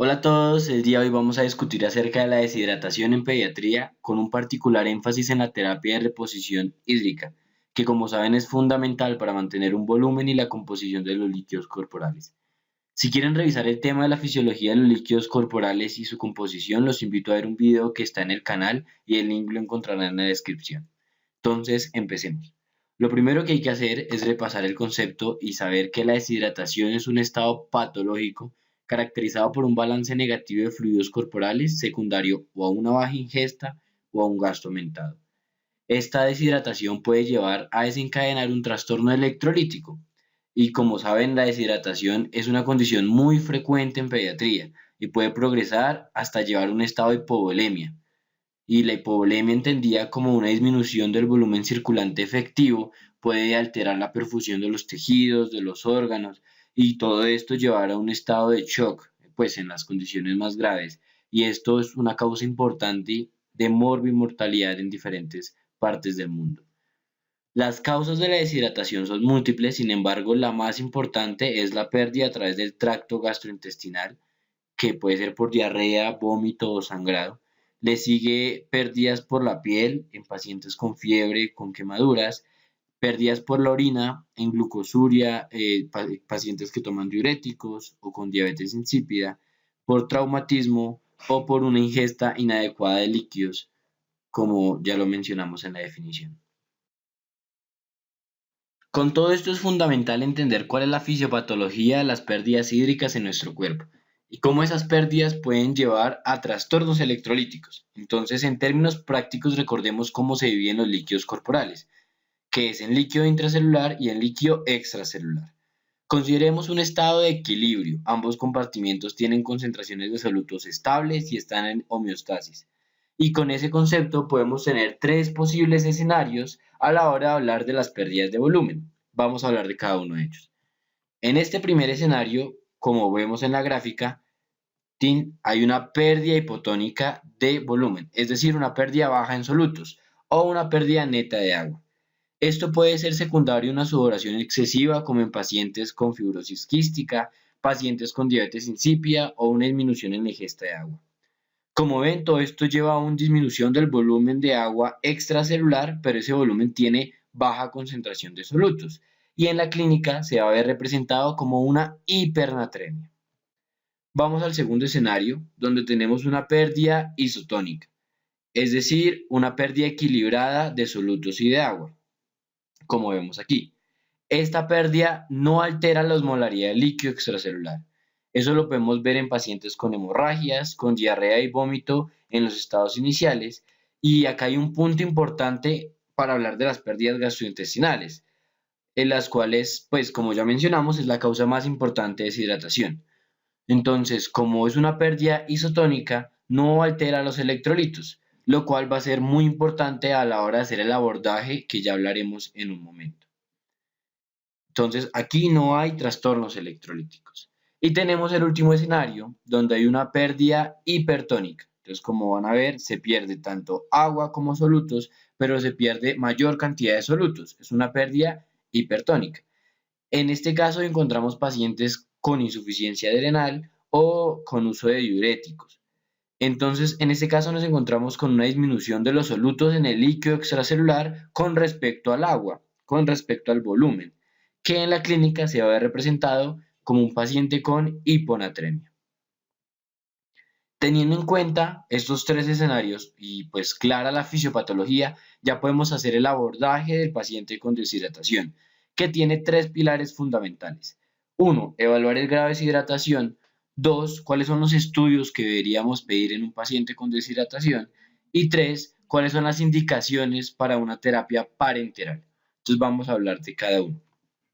Hola a todos, el día de hoy vamos a discutir acerca de la deshidratación en pediatría con un particular énfasis en la terapia de reposición hídrica, que como saben es fundamental para mantener un volumen y la composición de los líquidos corporales. Si quieren revisar el tema de la fisiología de los líquidos corporales y su composición, los invito a ver un video que está en el canal y el link lo encontrarán en la descripción. Entonces, empecemos. Lo primero que hay que hacer es repasar el concepto y saber que la deshidratación es un estado patológico caracterizado por un balance negativo de fluidos corporales secundario o a una baja ingesta o a un gasto aumentado. Esta deshidratación puede llevar a desencadenar un trastorno electrolítico y como saben la deshidratación es una condición muy frecuente en pediatría y puede progresar hasta llevar a un estado de hipovolemia, y la hipovolemia entendida como una disminución del volumen circulante efectivo puede alterar la perfusión de los tejidos, de los órganos y todo esto llevar a un estado de shock, pues en las condiciones más graves. Y esto es una causa importante de morbimortalidad en diferentes partes del mundo. Las causas de la deshidratación son múltiples, sin embargo, la más importante es la pérdida a través del tracto gastrointestinal, que puede ser por diarrea, vómito o sangrado. Le sigue pérdidas por la piel en pacientes con fiebre, con quemaduras, pérdidas por la orina en glucosuria, pacientes que toman diuréticos o con diabetes insípida, por traumatismo o por una ingesta inadecuada de líquidos, como ya lo mencionamos en la definición. Con todo esto es fundamental entender cuál es la fisiopatología de las pérdidas hídricas en nuestro cuerpo y cómo esas pérdidas pueden llevar a trastornos electrolíticos. Entonces, en términos prácticos, recordemos cómo se dividen los líquidos corporales, que es en líquido intracelular y en líquido extracelular. Consideremos un estado de equilibrio. Ambos compartimientos tienen concentraciones de solutos estables y están en homeostasis. Y con ese concepto podemos tener tres posibles escenarios a la hora de hablar de las pérdidas de volumen. Vamos a hablar de cada uno de ellos. En este primer escenario, como vemos en la gráfica, hay una pérdida hipotónica de volumen, es decir, una pérdida baja en solutos o una pérdida neta de agua. Esto puede ser secundario a una sudoración excesiva, como en pacientes con fibrosis quística, pacientes con diabetes insípida o una disminución en la ingesta de agua. Como ven, todo esto lleva a una disminución del volumen de agua extracelular, pero ese volumen tiene baja concentración de solutos y en la clínica se va a ver representado como una hipernatremia. Vamos al segundo escenario, donde tenemos una pérdida isotónica, es decir, una pérdida equilibrada de solutos y de agua, como vemos aquí. Esta pérdida no altera la osmolaridad del líquido extracelular. Eso lo podemos ver en pacientes con hemorragias, con diarrea y vómito en los estados iniciales. Y acá hay un punto importante para hablar de las pérdidas gastrointestinales, en las cuales, pues como ya mencionamos, es la causa más importante de deshidratación. Entonces, como es una pérdida isotónica, no altera los electrolitos, lo cual va a ser muy importante a la hora de hacer el abordaje que ya hablaremos en un momento. Entonces, aquí no hay trastornos electrolíticos. Y tenemos el último escenario, donde hay una pérdida hipertónica. Entonces, como van a ver, se pierde tanto agua como solutos, pero se pierde mayor cantidad de solutos. Es una pérdida hipertónica. En este caso encontramos pacientes con insuficiencia renal o con uso de diuréticos. Entonces, en este caso nos encontramos con una disminución de los solutos en el líquido extracelular con respecto al agua, con respecto al volumen, que en la clínica se va a ver representado como un paciente con hiponatremia. Teniendo en cuenta estos tres escenarios y pues clara la fisiopatología, ya podemos hacer el abordaje del paciente con deshidratación, que tiene tres pilares fundamentales. Uno, evaluar el grado de deshidratación. Dos, cuáles son los estudios que deberíamos pedir en un paciente con deshidratación. Y tres, cuáles son las indicaciones para una terapia parenteral. Entonces vamos a hablar de cada uno.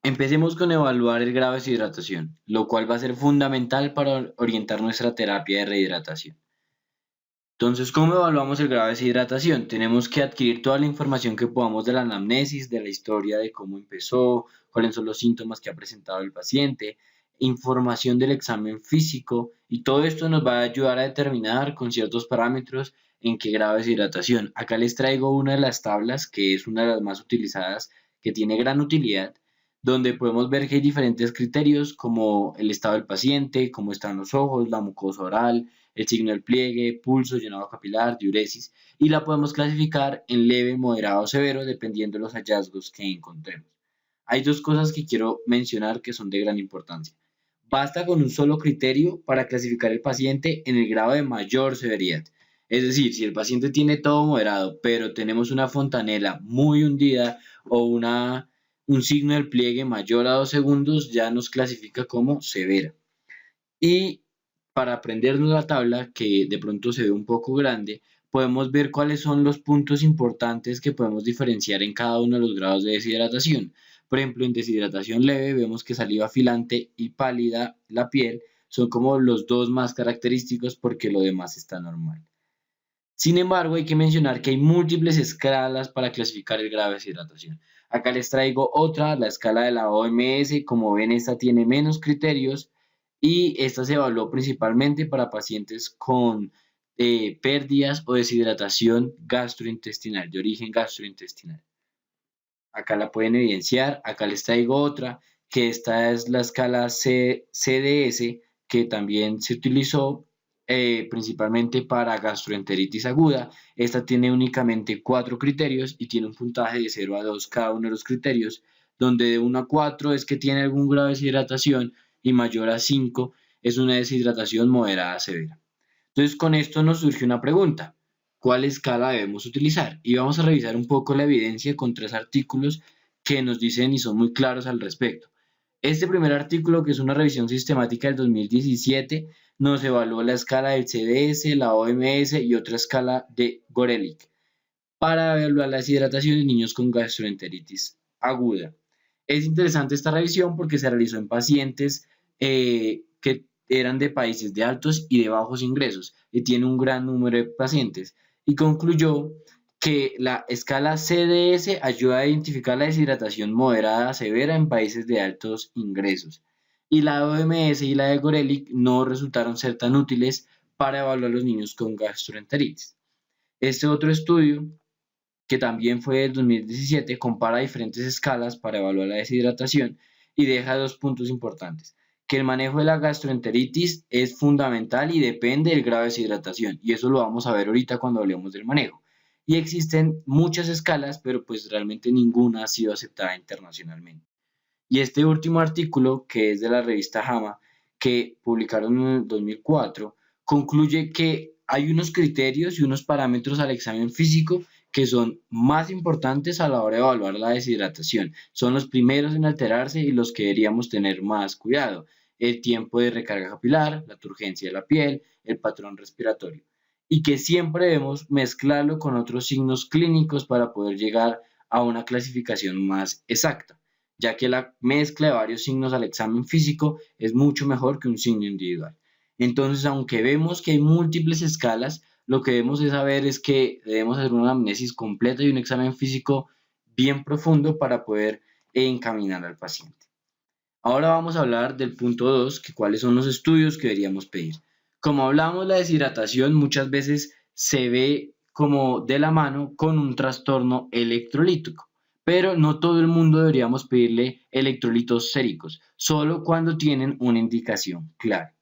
Empecemos con evaluar el grado de deshidratación, lo cual va a ser fundamental para orientar nuestra terapia de rehidratación. Entonces, ¿cómo evaluamos el grado de deshidratación? Tenemos que adquirir toda la información que podamos de la anamnesis, de la historia de cómo empezó, cuáles son los síntomas que ha presentado el paciente, información del examen físico y todo esto nos va a ayudar a determinar con ciertos parámetros en qué grado de deshidratación. Acá les traigo una de las tablas que es una de las más utilizadas, que tiene gran utilidad, donde podemos ver que hay diferentes criterios como el estado del paciente, cómo están los ojos, la mucosa oral, el signo del pliegue, pulso, llenado capilar, diuresis, y la podemos clasificar en leve, moderado o severo dependiendo de los hallazgos que encontremos. Hay dos cosas que quiero mencionar que son de gran importancia. Basta con un solo criterio para clasificar el paciente en el grado de mayor severidad. Es decir, si el paciente tiene todo moderado, pero tenemos una fontanela muy hundida o un signo del pliegue mayor a 2 segundos, ya nos clasifica como severa. Y para aprendernos la tabla, que de pronto se ve un poco grande, podemos ver cuáles son los puntos importantes que podemos diferenciar en cada uno de los grados de deshidratación. Por ejemplo, en deshidratación leve vemos que saliva filante y pálida la piel son como los dos más característicos porque lo demás está normal. Sin embargo, hay que mencionar que hay múltiples escalas para clasificar el grado de deshidratación. Acá les traigo otra, la escala de la OMS. Como ven, esta tiene menos criterios y esta se evaluó principalmente para pacientes con pérdidas o deshidratación gastrointestinal, de origen gastrointestinal. Acá la pueden evidenciar. Acá les traigo otra, que esta es la escala CDS, que también se utilizó principalmente para gastroenteritis aguda. Esta tiene únicamente 4 criterios y tiene un puntaje de 0 a 2 cada uno de los criterios, donde de 1 a 4 es que tiene algún grado de deshidratación y mayor a 5 es una deshidratación moderada severa. Entonces, con esto nos surge una pregunta: ¿cuál escala debemos utilizar? Y vamos a revisar un poco la evidencia con 3 artículos que nos dicen y son muy claros al respecto. Este primer artículo, que es una revisión sistemática del 2017, nos evaluó la escala del CDS, la OMS y otra escala de Gorelick para evaluar la deshidratación en niños con gastroenteritis aguda. Es interesante esta revisión porque se realizó en pacientes que eran de países de altos y de bajos ingresos y tiene un gran número de pacientes, y concluyó que la escala CDS ayuda a identificar la deshidratación moderada a severa en países de altos ingresos, y la OMS y la de Gorelick no resultaron ser tan útiles para evaluar a los niños con gastroenteritis. Este otro estudio, que también fue del 2017, compara diferentes escalas para evaluar la deshidratación y deja 2 puntos importantes: que el manejo de la gastroenteritis es fundamental y depende del grado de deshidratación, y eso lo vamos a ver ahorita cuando hablemos del manejo. Y existen muchas escalas, pero pues realmente ninguna ha sido aceptada internacionalmente. Y este último artículo, que es de la revista JAMA, que publicaron en el 2004, concluye que hay unos criterios y unos parámetros al examen físico que son más importantes a la hora de evaluar la deshidratación. Son los primeros en alterarse y los que deberíamos tener más cuidado: el tiempo de recarga capilar, la turgencia de la piel, el patrón respiratorio. Y que siempre debemos mezclarlo con otros signos clínicos para poder llegar a una clasificación más exacta, ya que la mezcla de varios signos al examen físico es mucho mejor que un signo individual. Entonces, aunque vemos que hay múltiples escalas, lo que debemos de saber es que debemos hacer una anamnesis completa y un examen físico bien profundo para poder encaminar al paciente. Ahora vamos a hablar del punto 2, que cuáles son los estudios que deberíamos pedir. Como hablamos, la deshidratación muchas veces se ve como de la mano con un trastorno electrolítico, pero no todo el mundo deberíamos pedirle electrolitos séricos, solo cuando tienen una indicación clara.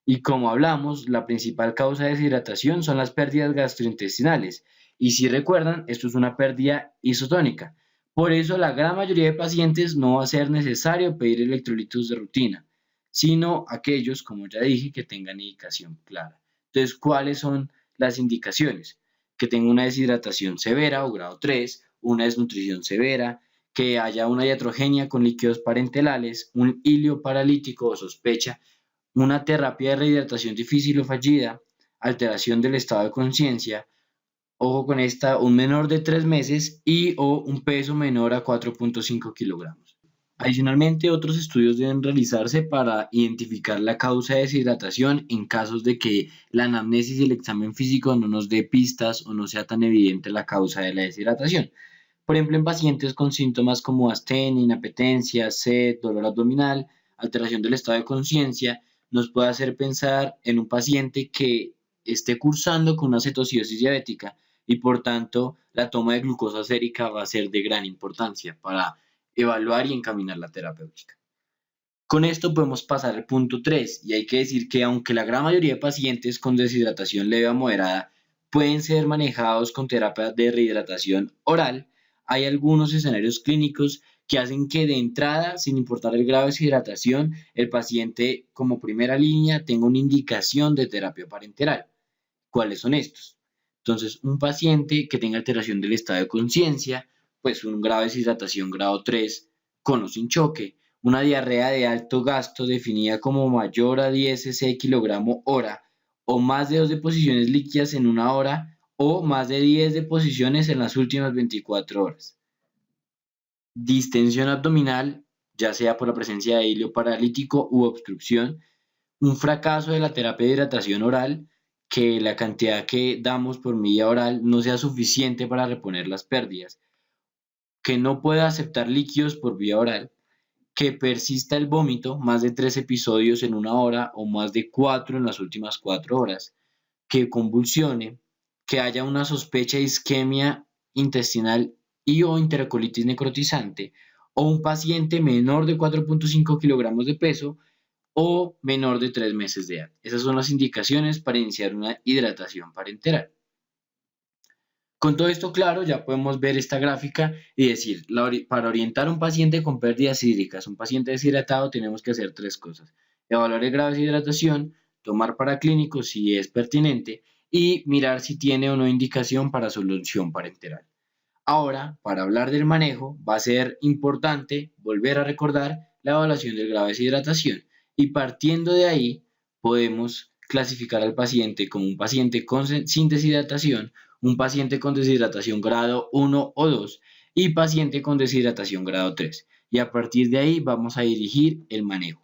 Y como hablamos, la principal causa de deshidratación son las pérdidas gastrointestinales. Y si recuerdan, esto es una pérdida isotónica. Por eso, la gran mayoría de pacientes no va a ser necesario pedir electrolitos de rutina, sino aquellos, como ya dije, que tengan indicación clara. Entonces, ¿cuáles son las indicaciones? Que tenga una deshidratación severa o grado 3, una desnutrición severa, que haya una iatrogenia con líquidos parenterales, un hilio paralítico o sospecha, una terapia de rehidratación difícil o fallida, alteración del estado de conciencia, ojo con esta, un menor de 3 meses y o un peso menor a 4.5 kilogramos. Adicionalmente, otros estudios deben realizarse para identificar la causa de deshidratación en casos de que la anamnesis y el examen físico no nos dé pistas o no sea tan evidente la causa de la deshidratación. Por ejemplo, en pacientes con síntomas como astenia, inapetencia, sed, dolor abdominal, alteración del estado de conciencia, nos puede hacer pensar en un paciente que esté cursando con una cetoacidosis diabética y por tanto la toma de glucosa sérica va a ser de gran importancia para evaluar y encaminar la terapéutica. Con esto podemos pasar al punto 3 y hay que decir que aunque la gran mayoría de pacientes con deshidratación leve a moderada pueden ser manejados con terapia de rehidratación oral, hay algunos escenarios clínicos que hacen que de entrada, sin importar el grado de deshidratación, el paciente como primera línea tenga una indicación de terapia parenteral. ¿Cuáles son estos? Entonces, un paciente que tenga alteración del estado de conciencia, pues un grado de deshidratación grado 3 con o sin choque, una diarrea de alto gasto definida como mayor a 10 cc kilogramo hora o más de 2 deposiciones líquidas en una hora o más de 10 deposiciones en las últimas 24 horas. Distensión abdominal, ya sea por la presencia de hilo paralítico u obstrucción, un fracaso de la terapia de hidratación oral, que la cantidad que damos por vía oral no sea suficiente para reponer las pérdidas, que no pueda aceptar líquidos por vía oral, que persista el vómito, más de 3 episodios en una hora o más de 4 en las últimas 4 horas, que convulsione, que haya una sospecha de isquemia intestinal y o enterocolitis necrotizante, o un paciente menor de 4.5 kilogramos de peso o menor de 3 meses de edad. Esas son las indicaciones para iniciar una hidratación parenteral. Con todo esto claro, ya podemos ver esta gráfica y decir, para orientar a un paciente con pérdidas hídricas, un paciente deshidratado, tenemos que hacer 3 cosas. Evaluar el grado de deshidratación, tomar paraclínico si es pertinente y mirar si tiene o no indicación para solución parenteral. Ahora, para hablar del manejo, va a ser importante volver a recordar la evaluación del grado de deshidratación y partiendo de ahí podemos clasificar al paciente como un paciente sin deshidratación, un paciente con deshidratación grado 1 o 2 y paciente con deshidratación grado 3. Y a partir de ahí vamos a dirigir el manejo.